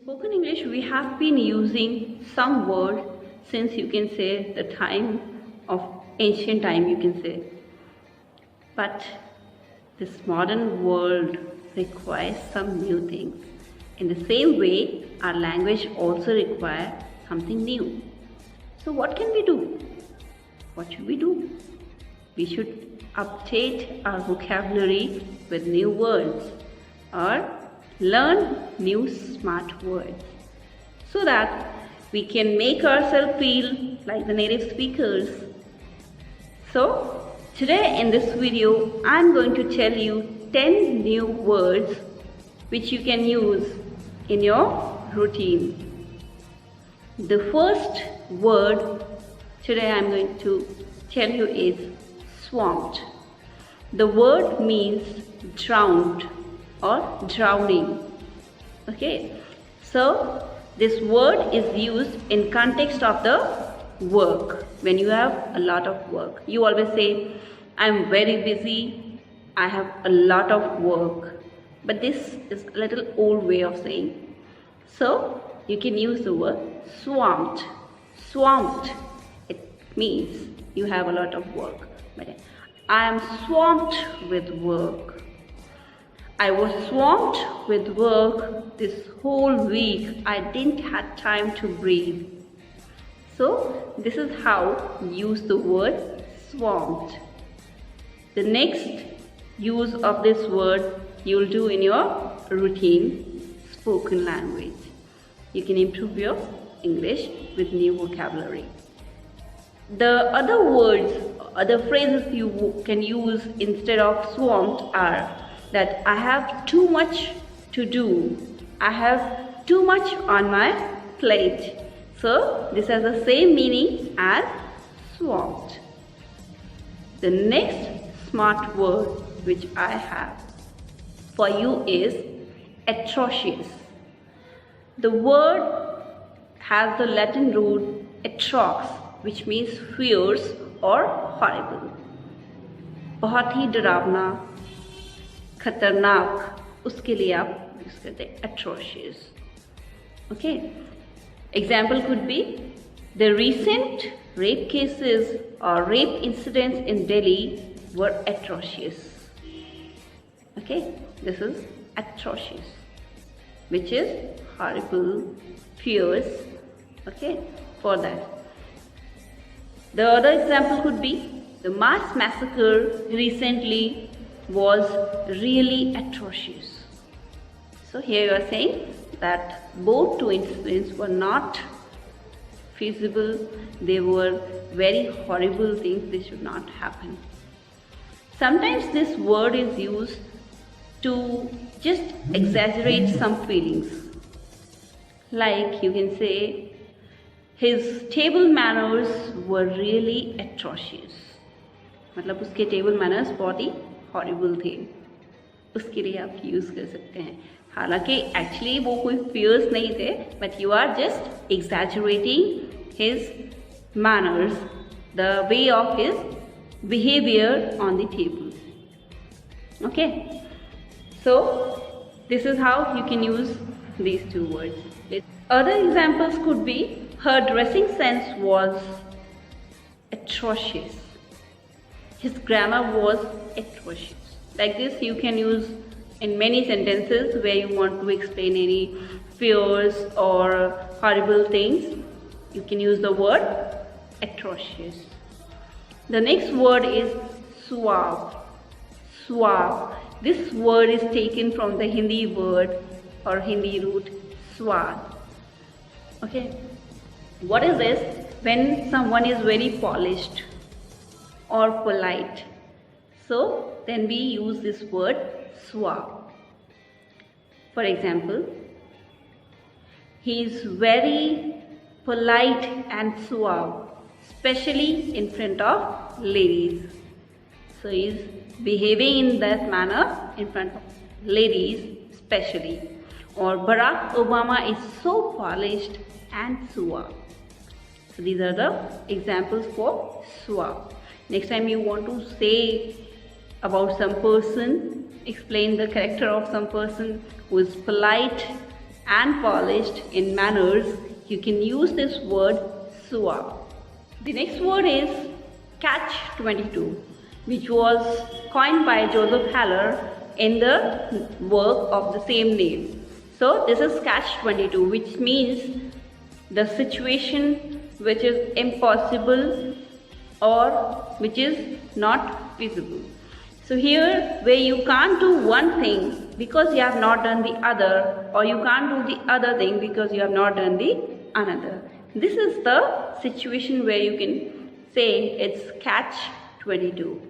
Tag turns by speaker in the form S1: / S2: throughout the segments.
S1: Spoken English, we have been using some word since you can say the time of ancient time, you can say. But this modern world requires some new things. In the same way, our language also requires something new. So what can we do? What should we do? We should update our vocabulary with new words or learn new smart words so that we can make ourselves feel like the native speakers. So today in this video, I'm going to tell you 10 new words which you can use in your routine. The first word today I'm going to tell you is swamped. The word means drowned or drowning. Okay, so this word is used in context of the work. When you have a lot of work, you always say, I'm very busy, I have a lot of work. But this is a little old way of saying. So you can use the word swamped. Swamped, it means you have a lot of work. But I am swamped with work. I was swamped with work this whole week. I didn't have time to breathe. So this is how you use the word swamped. The next use of this word you'll do in your routine spoken language. You can improve your English with new vocabulary. The other words, other phrases you can use instead of swamped are that I have too much to do. I have too much on my plate. So this has the same meaning as swamped. The next smart word which I have for you is atrocious. The word has the Latin root atrox, which means fierce or horrible. बहुत ही डरावना, खतरनाक, उसके लिए आप use करते हैं atrocious. Okay, example could be the recent rape cases or rape incidents in Delhi were atrocious. Okay, this is atrocious, which is horrible, fierce. Okay, for that. The other example could be the mass massacre recently was really atrocious. So here you are saying that both two incidents were not feasible. They were very horrible things. They should not happen. Sometimes this word is used to just exaggerate some feelings. Like you can say, his table manners were really atrocious. मतलब उसके table manners बहुत ही horrible थे. उसके लिए आप use कर सकते हैं. हालांकि actually वो कोई fierce नहीं थे, but you are just exaggerating his manners, the way of his behavior on the table. Okay, so this is how you can use these two words. Other examples could be her dressing sense was atrocious. His grammar was atrocious. Like this you can use in many sentences where you want to explain any fears or horrible things. You can use the word atrocious. The next word is suave. Suave. This word is taken from the Hindi word or Hindi root suave. Okay. What is this? When someone is very polished or polite. So then we use this word suave. For example, he is very polite and suave, especially in front of ladies. So he is behaving in that manner in front of ladies especially. Or Barack Obama is so polished and suave. So these are the examples for suave. Next time you want to say about some person, explain the character of some person who is polite and polished in manners, you can use this word suave. The next word is catch-22, which was coined by Joseph Haller in the work of the same name. So this is catch-22, which means the situation which is impossible or which is not feasible. So here where you can't do one thing because you have not done the other, or you can't do the other thing because you have not done the another. This is the situation where you can say it's catch-22.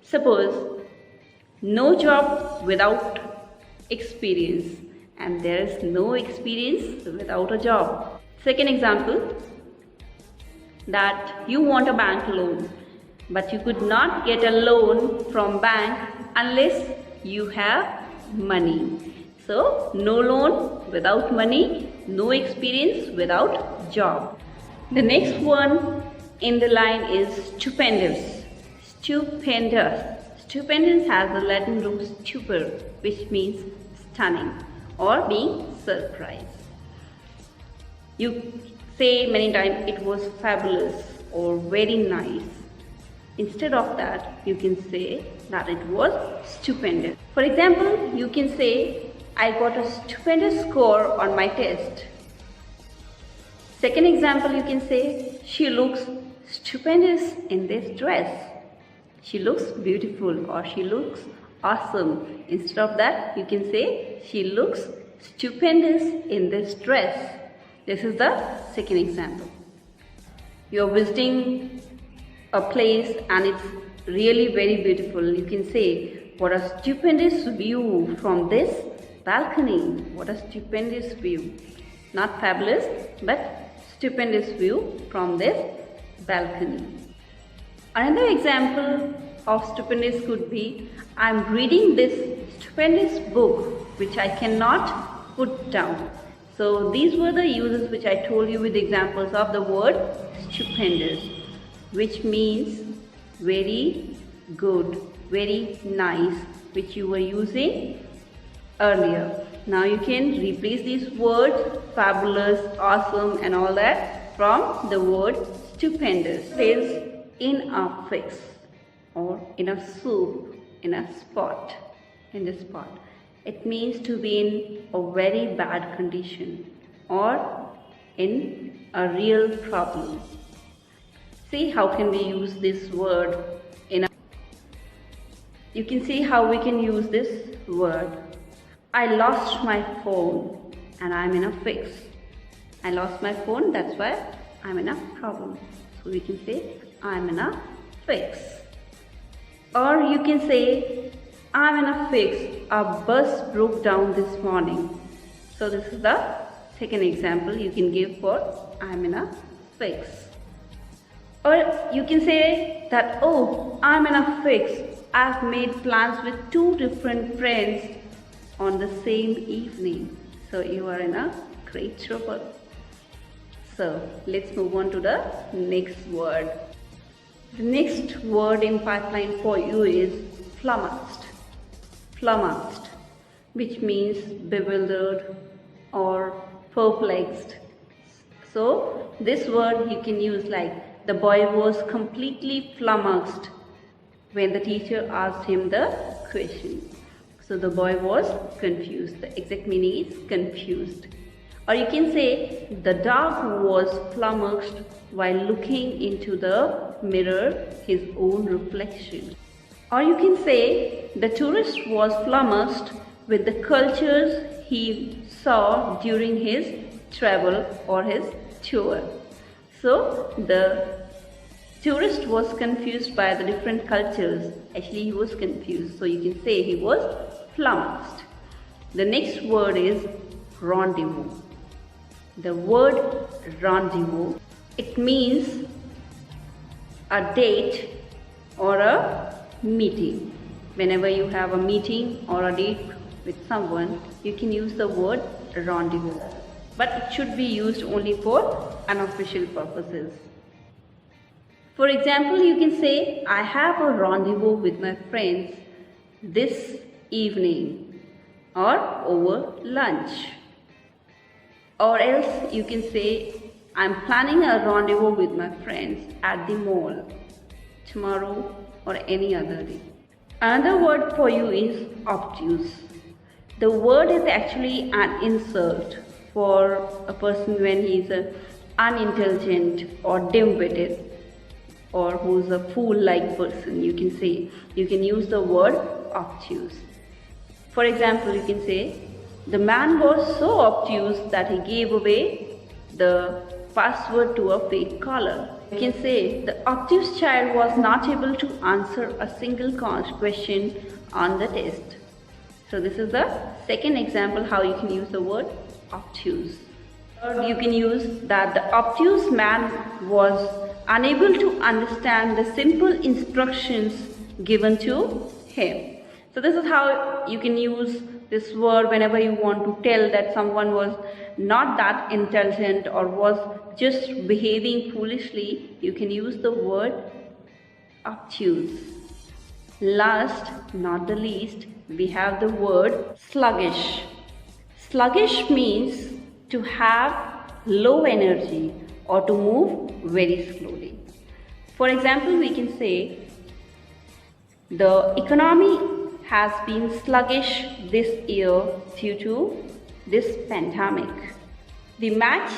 S1: Suppose no job without experience, and there is no experience without a job. Second example, that you want a bank loan, but you could not get a loan from bank unless you have money. So no loan without money, no experience without job. The next one in the line is stupendous. Stupendous. Stupendous has the Latin root stupor, which means stunning or being surprised. You say many times it was fabulous or very nice. Instead of that, you can say that it was stupendous. For example, you can say, I got a stupendous score on my test. Second example, you can say, she looks stupendous in this dress. She looks beautiful, or she looks awesome. Instead of that, you can say, she looks stupendous in this dress. This is the second example. You are visiting a place and it's really very beautiful. You can say, what a stupendous view from this balcony. What a stupendous view. Not fabulous, but stupendous view from this balcony. Another example of stupendous could be, I am reading this stupendous book which I cannot put down. So these were the uses which I told you with examples of the word stupendous, which means very good, very nice, which you were using earlier. Now you can replace these words fabulous, awesome and all that from the word stupendous. It is in a fix, or in a soup, in a spot, in the spot. It means to be in a very bad condition or in a real problem. See how can we use this word in a... You can see how we can use this word. I lost my phone and I'm in a fix. I lost my phone, that's why I'm in a problem. So we can say I'm in a fix. Or you can say I'm in a fix. A bus broke down this morning. So this is the second example you can give for I'm in a fix. Or you can say that, oh, I'm in a fix. I've made plans with two different friends on the same evening. So you are in a great trouble. So let's move on to the next word. The next word in pipeline for you is flummoxed. Flummoxed, which means bewildered or perplexed. So this word you can use like, the boy was completely flummoxed when the teacher asked him the question. So the boy was confused. The exact meaning is confused. Or you can say the dog was flummoxed while looking into the mirror, his own reflection. Or you can say the tourist was flummoxed with the cultures he saw during his travel or his tour. So the tourist was confused by the different cultures. Actually, he was confused. So you can say he was flummoxed. The next word is rendezvous. The word rendezvous, it means a date or a meeting. Whenever you have a meeting or a date with someone, you can use the word rendezvous. But it should be used only for unofficial purposes. For example, you can say, I have a rendezvous with my friends this evening or over lunch. Or else you can say, I'm planning a rendezvous with my friends at the mall tomorrow or any other day. Another word for you is obtuse. The word is actually an insult for a person when he is unintelligent or dim-witted, or who's a fool-like person. You can use the word obtuse. For example, you can say, the man was so obtuse that he gave away the password to a fake caller. You can say, the obtuse child was not able to answer a single question on the test. So this is the second example how you can use the word obtuse. Third, you can use that the obtuse man was unable to understand the simple instructions given to him. So this is how you can use this word whenever you want to tell that someone was not that intelligent or was just behaving foolishly. You can use the word obtuse. Last, not the least, we have the word sluggish. Sluggish means to have low energy or to move very slowly. For example, we can say, the economy has been sluggish this year due to this pandemic. The match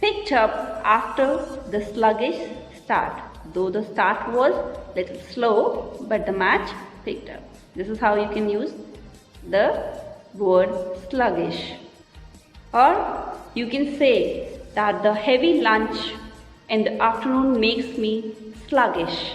S1: picked up after the sluggish start. Though the start was little slow, but the match picked up. This is how you can use the word sluggish. Or you can say that the heavy lunch in the afternoon makes me sluggish.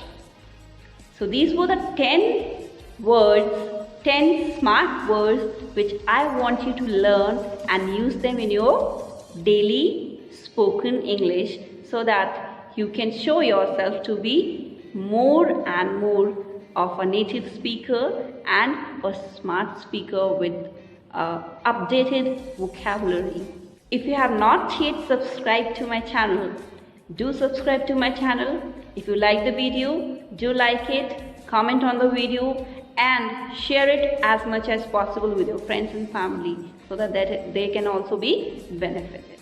S1: So these were the 10 words, 10 smart words which I want you to learn and use them in your daily spoken English, so that you can show yourself to be more and more of a native speaker and a smart speaker with updated vocabulary. If you have not yet subscribed to my channel, do subscribe to my channel. If you like the video, do like it, comment on the video and share it as much as possible with your friends and family, so that they can also be benefited.